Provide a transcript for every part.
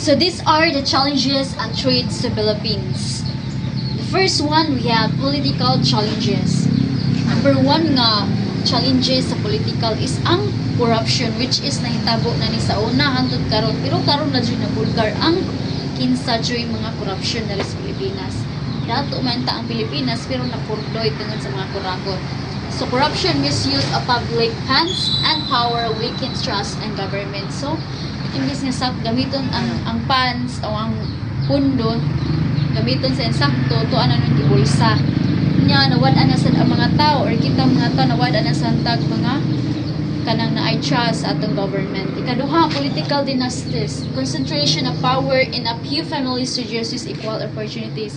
So these are the challenges and threats to Philippines. The first one, we have political challenges. Number one nga challenges sa political is ang corruption, which is nahitabo na ni sa una hangtod karon, pero karon na jud na bulgar ang kinsa jud mga corruption dali sa Pilipinas. Dato man ta ang Pilipinas pero napurdoy tungod sa mga kurakot. So corruption, misuse of public funds and power weakens trust in government. So imbis nga sak gamiton ang funds o ang pundo gamiton sa insakto to ana nun gibulsa nya nawad-an na sad ang mga tao or kita mga tao nawad-an na sa tag mga kanang na I trust sa atong government. Ikaduha, political dynasties, concentration of power in a few families reduces equal opportunities.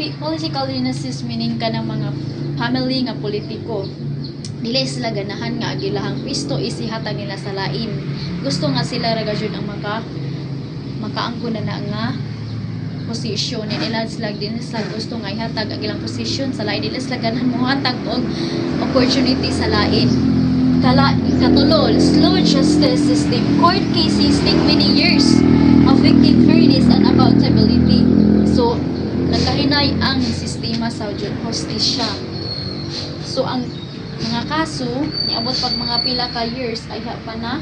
Political dynasties meaning kanang mga family nga politiko, dili sila ganahan nga agilahang pisto isihatag nila sa lain. Gusto nga sila ra gyud ang makaangko na nga posisyon nila, sila din sila gusto nga ihatag ang ilang posisyon sa lain, dili sila ganahan mohatag og opportunity sa lain. Katulo, slow justice system, court cases take many years, affecting fairness and accountability. So nagkahinay ang sistema sa hustisya. So ang mga kaso niabot pag mga pila ka years ay pa na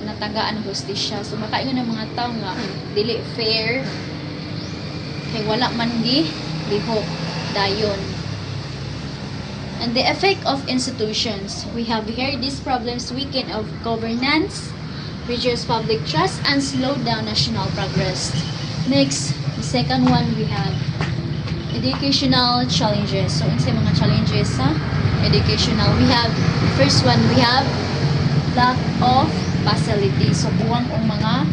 natagaan ang hustisya. So makaingon ng mga tao nga dili fair kay wala man lihok dayon. And the effect of institutions, we have here these problems weaken of governance, reduce public trust, and slow down national progress. Next, the second one, we have educational challenges. So unsa mga challenges sa educational? We have, first one, we have lack of facilities. So buwang ang mga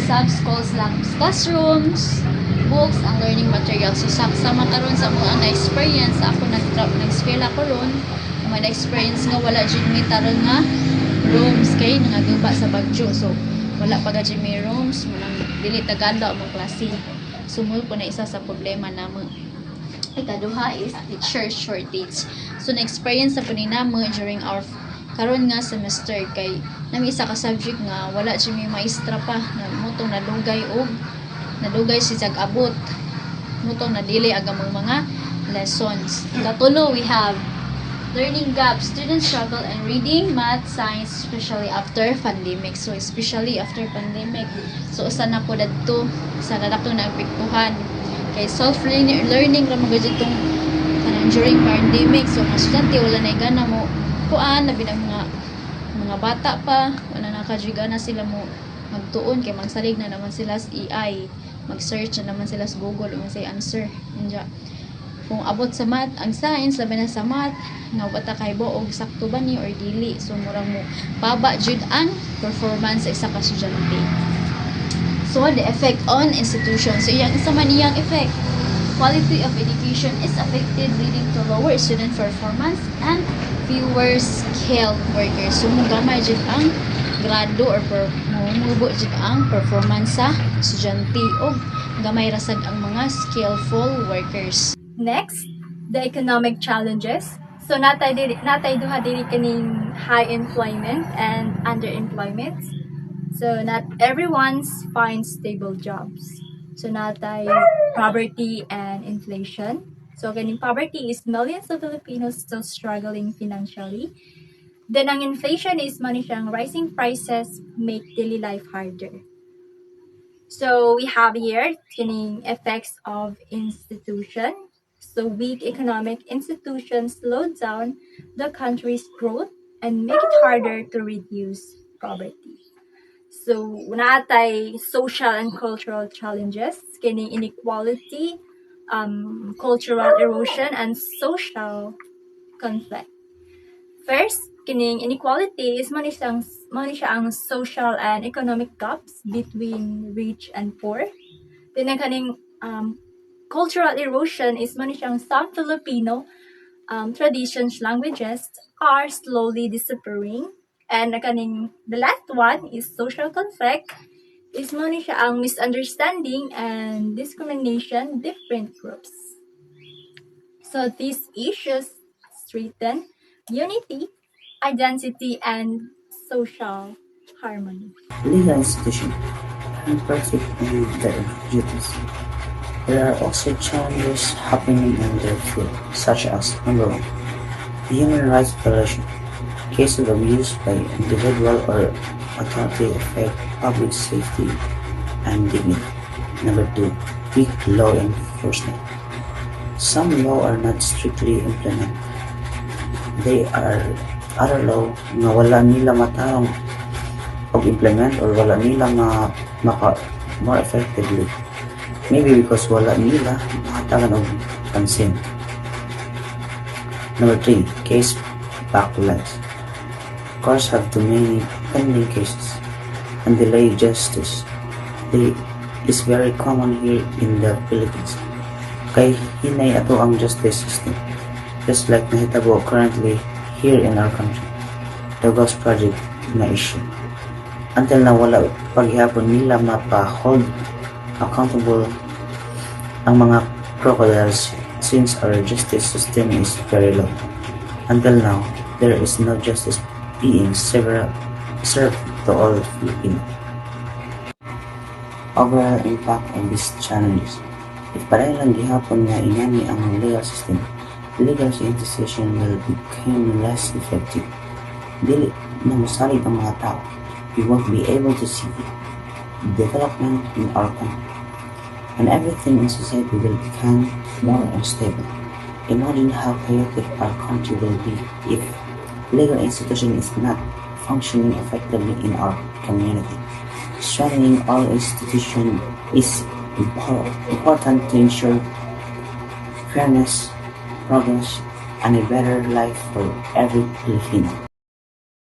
sub-schools lang, classrooms, books, ang learning materials. So sama karon sa mga na-experience, ako nag-eskwela ko ron, mga na-experience nga wala dyan may taron nga rooms kay nangaguba sa Bagyo. So wala pa ga may rooms, manang dili tagala ang klase. Sumul po na isa sa problema namo. Ikaduha is teacher shortage. So na-experience sa po ni namo during our karon nga semester kay nami isa ka subject nga wala dyan may maestra pa na mutong nadugay si abot mutong nadili agamang mga lessons. Katulo, we have learning gaps. Students struggle in reading, math, science, especially after pandemic. So, especially after pandemic. So, usa na po dadto sa nadakto na apektuhan. Kay self-learning ra mga itong during pandemic. So, mga estudyante wala na gana mo kuan, labi ng mga bata pa, wala nakajiga na sila mo magtuon kay magsalig na naman sila sa AI. Mag-search na naman sila sa Google o say answer. Nandiya. Kung abot sa math, ang science, labi na sa math, nga bata kay og sakto ba ni or dili. So murang mo baba jud ang performance sa isa ka estudyante. So the effect on institutions. So yang isa man iyang effect. Quality of education is affected, leading to lower student performance and fewer skilled workers. So mugamay jud ang grado or mubo jud ang performance sa estudyante og gamay rasad ang mga skillful workers. Next, the economic challenges. So natay duha diri kaning high employment and underemployment. So not everyone finds stable jobs. So natay poverty and inflation. So kaning poverty is millions of Filipinos still struggling financially. Then ang inflation is money siyang rising prices make daily life harder. So we have here kaning effects of institution. So weak economic institutions slow down the country's growth and make it harder to reduce poverty. So natay social and cultural challenges, kining inequality, cultural erosion, and social conflict. First, kining inequality is mani siya ang social and economic gaps between rich and poor. Then kaning cultural erosion is mani siyang some Filipino traditions, languages are slowly disappearing. And the last one is social conflict. Is mani siya ang misunderstanding and discrimination different groups. So these issues strengthen unity, identity, and social harmony. Legal institution. imperfect in their duties. There are also challenges happening in their field, such as number 1, the human rights violation. Cases of abuse by individual or authority affect public safety and dignity. Number 2, weak law enforcement. Some law are not strictly implemented. They are other law nga wala nila matarong pag-implement or wala nila maka more effectively. Maybe because wala nila makatagan og pansin. Number 3, case backlogs. Courts have too many pending cases and delay justice. They is very common here in the Philippines. Kay hinay ato ang justice system, just like nahitabo currently here in our country. The Ghost Project na issue. Until na wala paghihapon nila mapa-hold accountable ang mga crocodiles since our justice system is very low. Until now, there is no justice being served to all Filipinos. Overall impact of these challenges. If pareho lang gihapon nga inani ang legal system, legal institution will become less effective. Dili na masalig ang mga tao. We won't be able to see development in our country. And everything in society will become more unstable. Imagine how chaotic our country will be if legal institution is not functioning effectively in our community. Strengthening all institutions is important to ensure fairness, progress, and a better life for every Filipino.